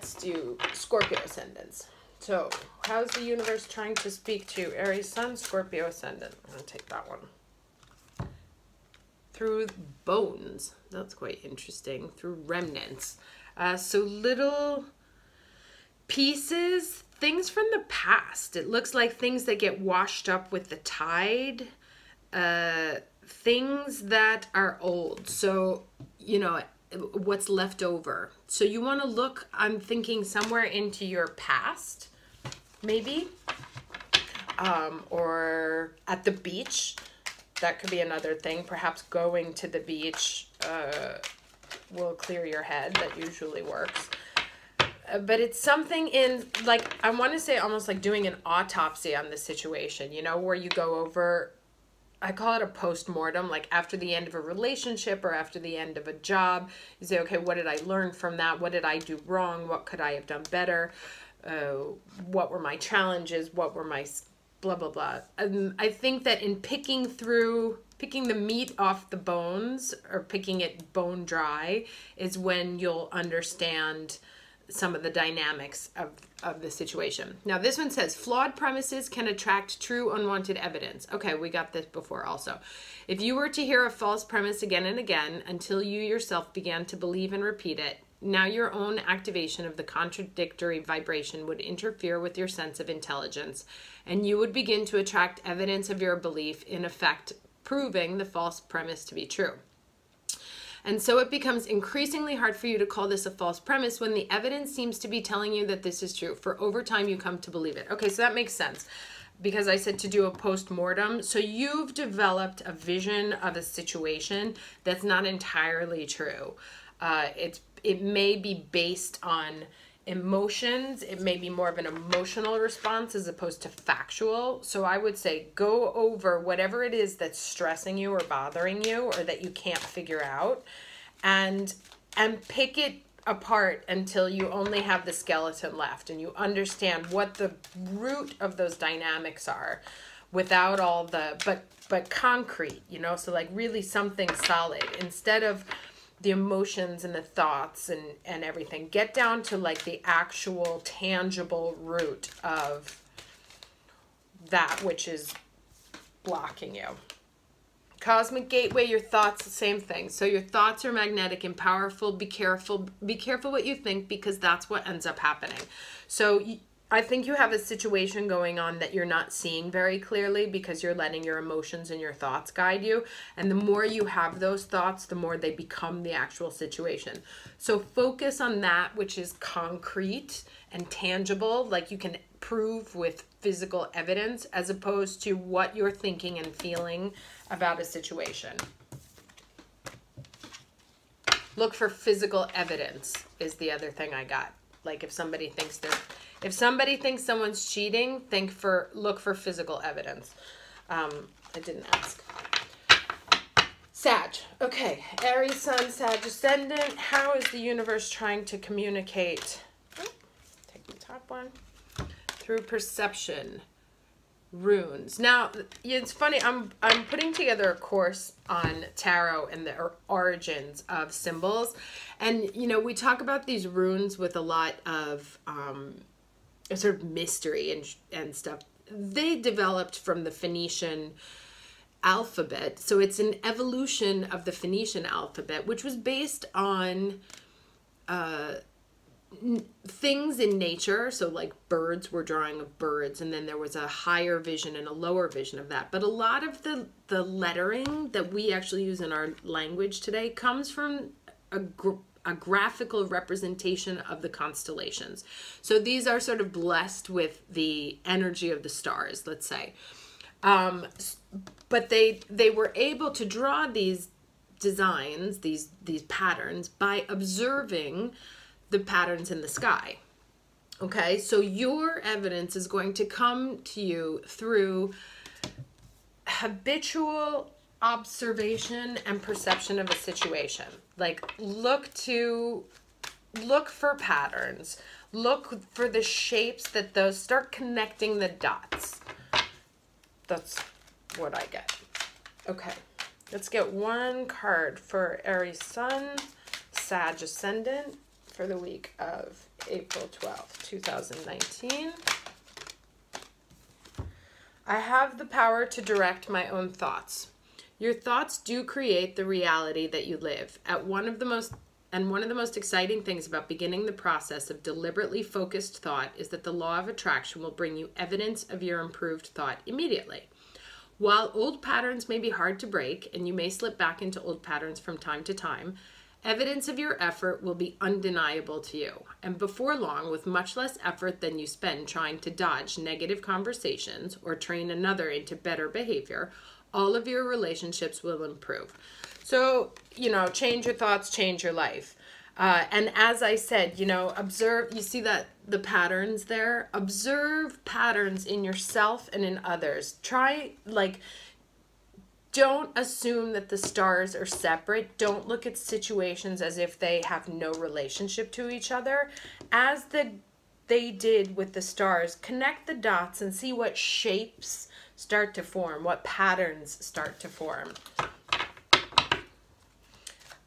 let's do Scorpio Ascendants. So, how's the universe trying to speak to Aries Sun, Scorpio Ascendant? I'm going to take that one. Through bones. That's quite interesting. Through remnants. So, little pieces, things from the past. It looks like things that get washed up with the tide. Things that are old. So, you know, what's left over. So you want to look, I'm thinking, somewhere into your past, maybe, or at the beach. That could be another thing. Perhaps going to the beach will clear your head. That usually works. But it's something in, like, I want to say almost like doing an autopsy on the situation, you know, where you go over, I call it a post-mortem, like after the end of a relationship or after the end of a job, you say, okay, what did I learn from that? What did I do wrong? What could I have done better? What were my challenges? What were my blah, blah, blah. And I think that in picking the meat off the bones or picking it bone dry is when you'll understand some of the dynamics of the situation. Now, this one says, flawed premises can attract true unwanted evidence. Okay, we got this before also. If you were to hear a false premise again and again until you yourself began to believe and repeat it, now your own activation of the contradictory vibration would interfere with your sense of intelligence, and you would begin to attract evidence of your belief, in effect, proving the false premise to be true. And so it becomes increasingly hard for you to call this a false premise when the evidence seems to be telling you that this is true. For over time, you come to believe it. Okay, so that makes sense because I said to do a post-mortem. So you've developed a vision of a situation that's not entirely true. It may be based on emotions. It may be more of an emotional response as opposed to factual. So I would say go over whatever it is that's stressing you or bothering you or that you can't figure out and pick it apart until you only have the skeleton left and you understand what the root of those dynamics are without all the, but concrete, you know, so like really something solid instead of the emotions and the thoughts and everything. Get down to like the actual tangible root of that which is blocking you. Cosmic gateway, your thoughts, the same thing. So your thoughts are magnetic and powerful. Be careful what you think because that's what ends up happening. So I think you have a situation going on that you're not seeing very clearly because you're letting your emotions and your thoughts guide you. And the more you have those thoughts, the more they become the actual situation. So focus on that which is concrete and tangible, like you can prove with physical evidence, as opposed to what you're thinking and feeling about a situation. Look for physical evidence is the other thing I got. Like if somebody thinks someone's cheating, look for physical evidence. I didn't ask. Sag. Okay. Aries Sun, Sag Ascendant. How is the universe trying to communicate? Take the top one. Through perception. Runes. Now, it's funny. I'm putting together a course on tarot and the origins of symbols. And, you know, we talk about these runes with a lot of sort of mystery and stuff. They developed from the Phoenician alphabet. So it's an evolution of the Phoenician alphabet, which was based on things in nature. So like birds were drawing of birds, and then there was a higher vision and a lower vision of that. But a lot of the lettering that we actually use in our language today comes from a graphical representation of the constellations. So these are sort of blessed with the energy of the stars, let's say. But they were able to draw these designs, these patterns, by observing the patterns in the sky. Okay, so your evidence is going to come to you through habitual observation and perception of a situation. Like look for patterns, look for the shapes that those, start connecting the dots. That's what I get. Okay, let's get one card for Aries Sun, Sag Ascendant for the week of April 12th, 2019. I have the power to direct my own thoughts. Your thoughts do create the reality that you live. One of the most exciting things about beginning the process of deliberately focused thought is that the law of attraction will bring you evidence of your improved thought immediately. While old patterns may be hard to break, and you may slip back into old patterns from time to time, evidence of your effort will be undeniable to you. And before long, with much less effort than you spend trying to dodge negative conversations or train another into better behavior, all of your relationships will improve. So, change your thoughts, change your life. And as I said, observe, you see that the patterns there? Observe patterns in yourself and in others. Don't assume that the stars are separate. Don't look at situations as if they have no relationship to each other. As they did with the stars, connect the dots and see what shapes start to form, what patterns start to form.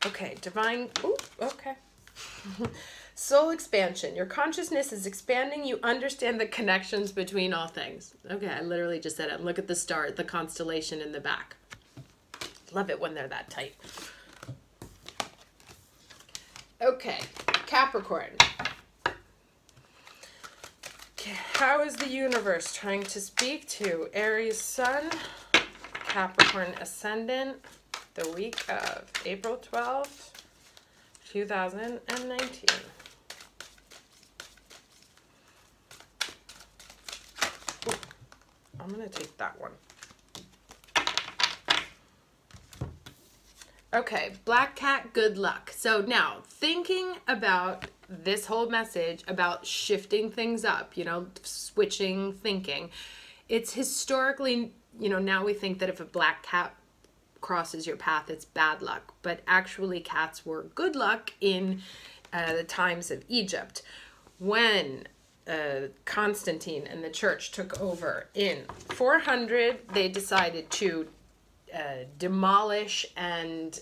Okay, soul expansion. Your consciousness is expanding. You understand the connections between all things. Okay, I literally just said it. Look at the star, the constellation in the back. Love it when they're that tight. Okay, Capricorn. How is the universe trying to speak to Aries Sun, Capricorn Ascendant, the week of April 12th, 2019? Ooh, I'm going to take that one. Okay, Black Cat, good luck. So now, thinking about this whole message about shifting things up, switching thinking, it's historically, now we think that if a black cat crosses your path, it's bad luck. But actually, cats were good luck in the times of Egypt. When Constantine and the church took over in 400, they decided to demolish and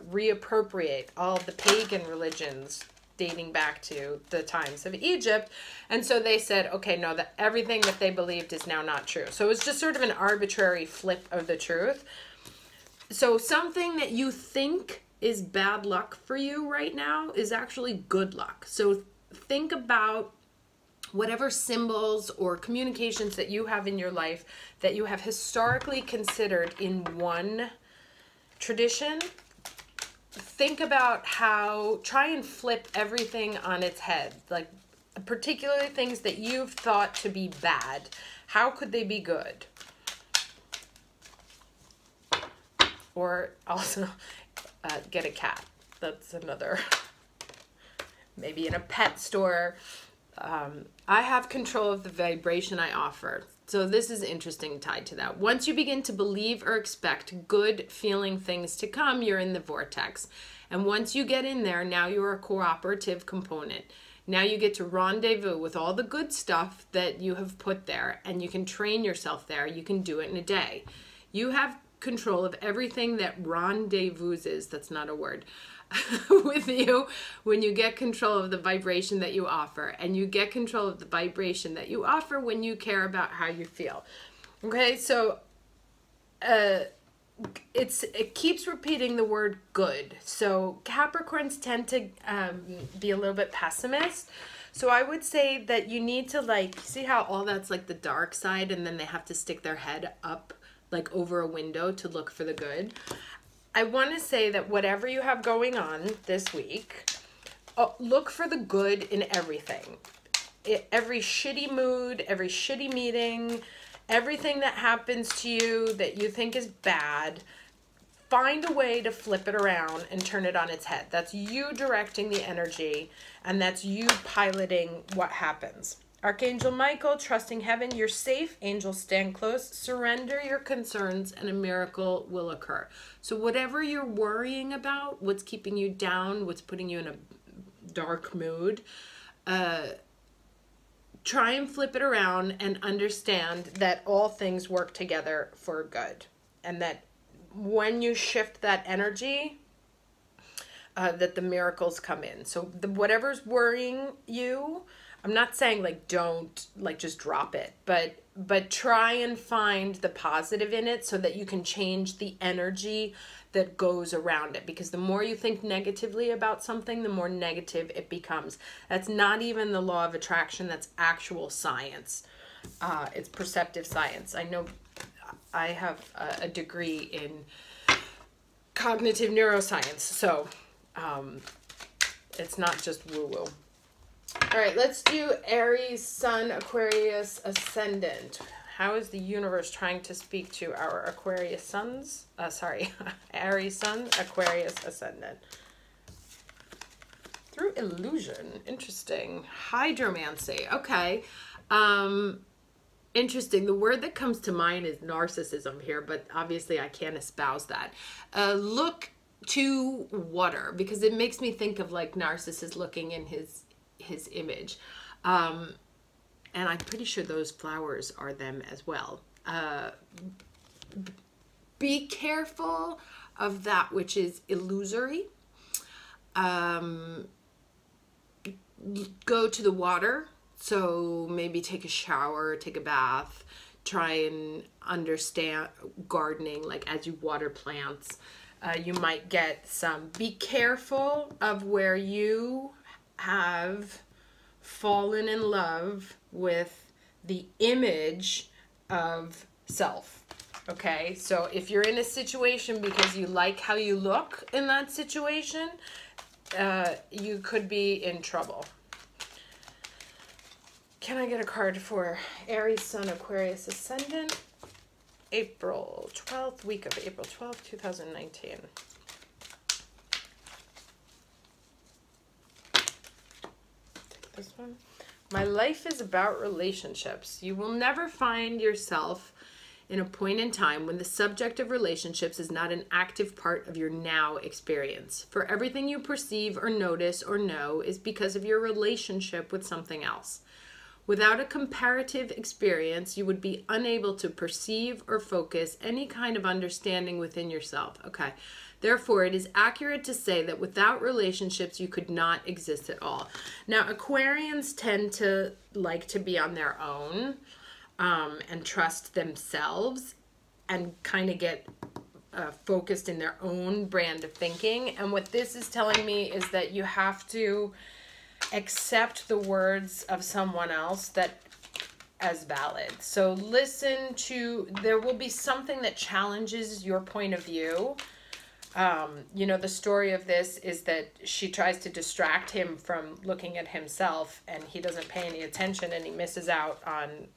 reappropriate all the pagan religions dating back to the times of Egypt. And so they said, okay, no, that everything that they believed is now not true. So it's just sort of an arbitrary flip of the truth. So something that you think is bad luck for you right now is actually good luck. So think about whatever symbols or communications that you have in your life that you have historically considered in one tradition. Think about try and flip everything on its head, like particularly things that you've thought to be bad. How could they be good? Or also get a cat. That's another, maybe in a pet store. I have control of the vibration I offer. So this is interesting tied to that. Once you begin to believe or expect good feeling things to come, you're in the vortex. And once you get in there, now you're a cooperative component. Now you get to rendezvous with all the good stuff that you have put there, and you can train yourself there. You can do it in a day. You have control of everything that rendezvouses, that's not a word, with you when you get control of the vibration that you offer. And you get control of the vibration that you offer when you care about how you feel. Okay, so it keeps repeating the word good. So Capricorns tend to be a little bit pessimist. So I would say that you need to see how all that's like the dark side, and then they have to stick their head up like over a window to look for the good. I want to say that whatever you have going on this week, look for the good in everything. Every shitty mood, every shitty meeting, everything that happens to you that you think is bad, find a way to flip it around and turn it on its head. That's you directing the energy, and that's you piloting what happens. Archangel Michael, trusting heaven, you're safe. Angels, stand close. Surrender your concerns and a miracle will occur. So whatever you're worrying about, what's keeping you down, what's putting you in a dark mood, try and flip it around and understand that all things work together for good. And that when you shift that energy, that the miracles come in. So whatever's worrying you, I'm not saying like don't like just drop it, but try and find the positive in it so that you can change the energy that goes around it. Because the more you think negatively about something, the more negative it becomes. That's not even the law of attraction. That's actual science. It's perceptive science. I know I have a degree in cognitive neuroscience, so it's not just woo-woo. All right, let's do Aries, Sun, Aquarius, Ascendant. How is the universe trying to speak to our Aquarius Suns? Aries, Sun, Aquarius, Ascendant. Through illusion. Interesting. Hydromancy. Okay. Interesting. The word that comes to mind is narcissism here, but obviously I can't espouse that. Look to water, because it makes me think of like Narcissus looking in his image. And I'm pretty sure those flowers are them as well. Be careful of that which is illusory. Go to the water. So maybe take a shower, take a bath, try and understand gardening, like as you water plants. You might get some. Be careful of where you have fallen in love with the image of self. Okay, so if you're in a situation because you like how you look in that situation, you could be in trouble. Can I get a card for Aries, Sun, Aquarius, Ascendant? April 12th, week of April 12th, 2019. Take this one. My life is about relationships. You will never find yourself in a point in time when the subject of relationships is not an active part of your now experience. For everything you perceive or notice or know is because of your relationship with something else. Without a comparative experience, you would be unable to perceive or focus any kind of understanding within yourself. Okay. Therefore, it is accurate to say that without relationships, you could not exist at all. Now, Aquarians tend to like to be on their own and trust themselves and kind of get focused in their own brand of thinking. And what this is telling me is that you have to accept the words of someone else that as valid. So listen to, there will be something that challenges your point of view. You know, the story of this is that she tries to distract him from looking at himself and he doesn't pay any attention and he misses out on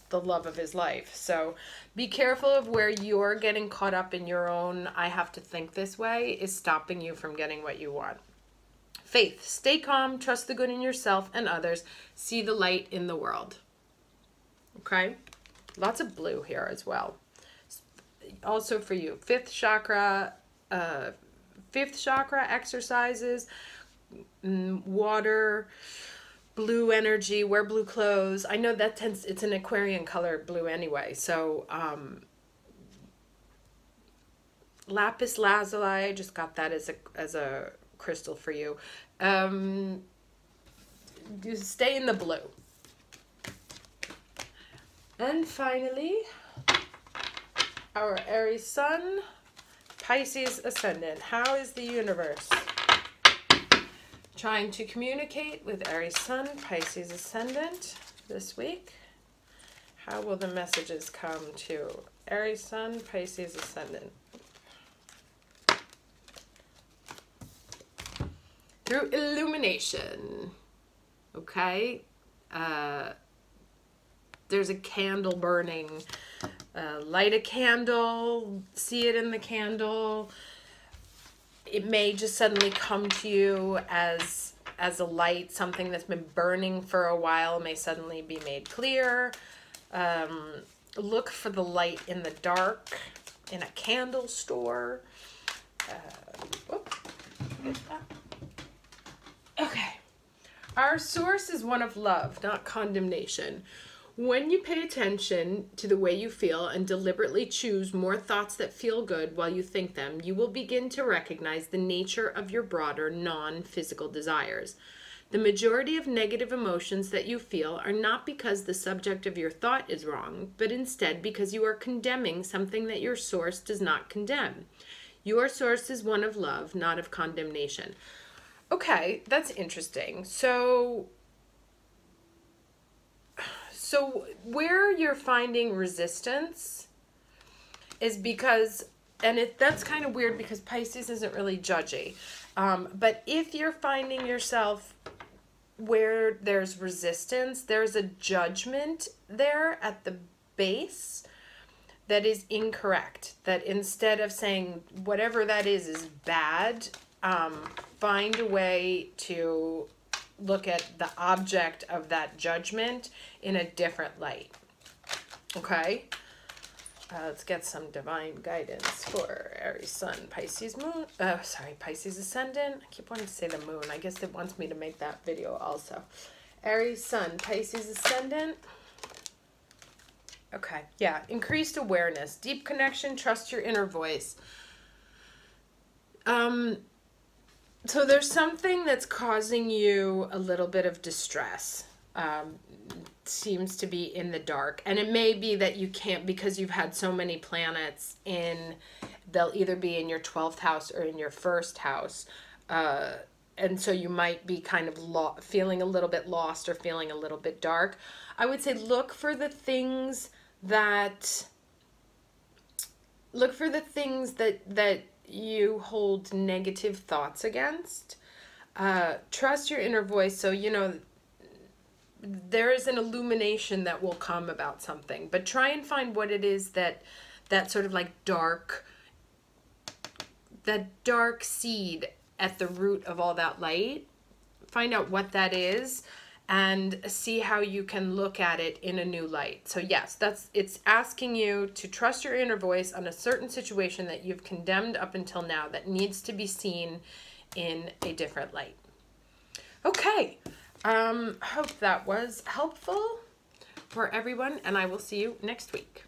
the love of his life. So be careful of where you're getting caught up in your own, I have to think this way, is stopping you from getting what you want. Faith, stay calm, trust the good in yourself and others, see the light in the world. Okay? Lots of blue here as well. Also for you, fifth chakra exercises, water, blue energy, wear blue clothes. I know that it's an Aquarian color blue anyway. So, lapis lazuli, I just got that as a crystal for you. Just stay in the blue. And finally, our Aries Sun, Pisces Ascendant. How is the universe trying to communicate with Aries Sun, Pisces Ascendant this week? How will the messages come to Aries Sun, Pisces Ascendant? Through illumination. Okay. There's a candle burning. Light a candle, see it in the candle. It may just suddenly come to you as a light. Something that's been burning for a while may suddenly be made clear. Look for the light in the dark, in a candle store. Okay. Our source is one of love, not condemnation. When you pay attention to the way you feel and deliberately choose more thoughts that feel good while you think them, you will begin to recognize the nature of your broader non-physical desires. The majority of negative emotions that you feel are not because the subject of your thought is wrong, but instead because you are condemning something that your source does not condemn. Your source is one of love, not of condemnation. Okay, that's interesting. So where you're finding resistance is because, and that's kind of weird because Pisces isn't really judgy. But if you're finding yourself where there's resistance, there's a judgment there at the base that is incorrect. That instead of saying whatever that is bad, find a way to look at the object of that judgment in a different light. Okay? Let's get some divine guidance for Aries Sun, Pisces Moon. Pisces Ascendant. I keep wanting to say the moon. I guess it wants me to make that video also. Aries Sun, Pisces Ascendant. Okay, yeah. Increased awareness, deep connection, trust your inner voice. So there's something that's causing you a little bit of distress. Seems to be in the dark. And it may be that you can't, because you've had so many planets in, they'll either be in your 12th house or in your first house. And so you might be kind of feeling a little bit lost or feeling a little bit dark. I would say look for the things that you hold negative thoughts against. Trust your inner voice. So, you know, there is an illumination that will come about something, but try and find what it is that sort of like that dark seed at the root of all that light. Find out what that is and see how you can look at it in a new light. So yes, it's asking you to trust your inner voice on a certain situation that you've condemned up until now that needs to be seen in a different light. Okay. Hope that was helpful for everyone, and I will see you next week.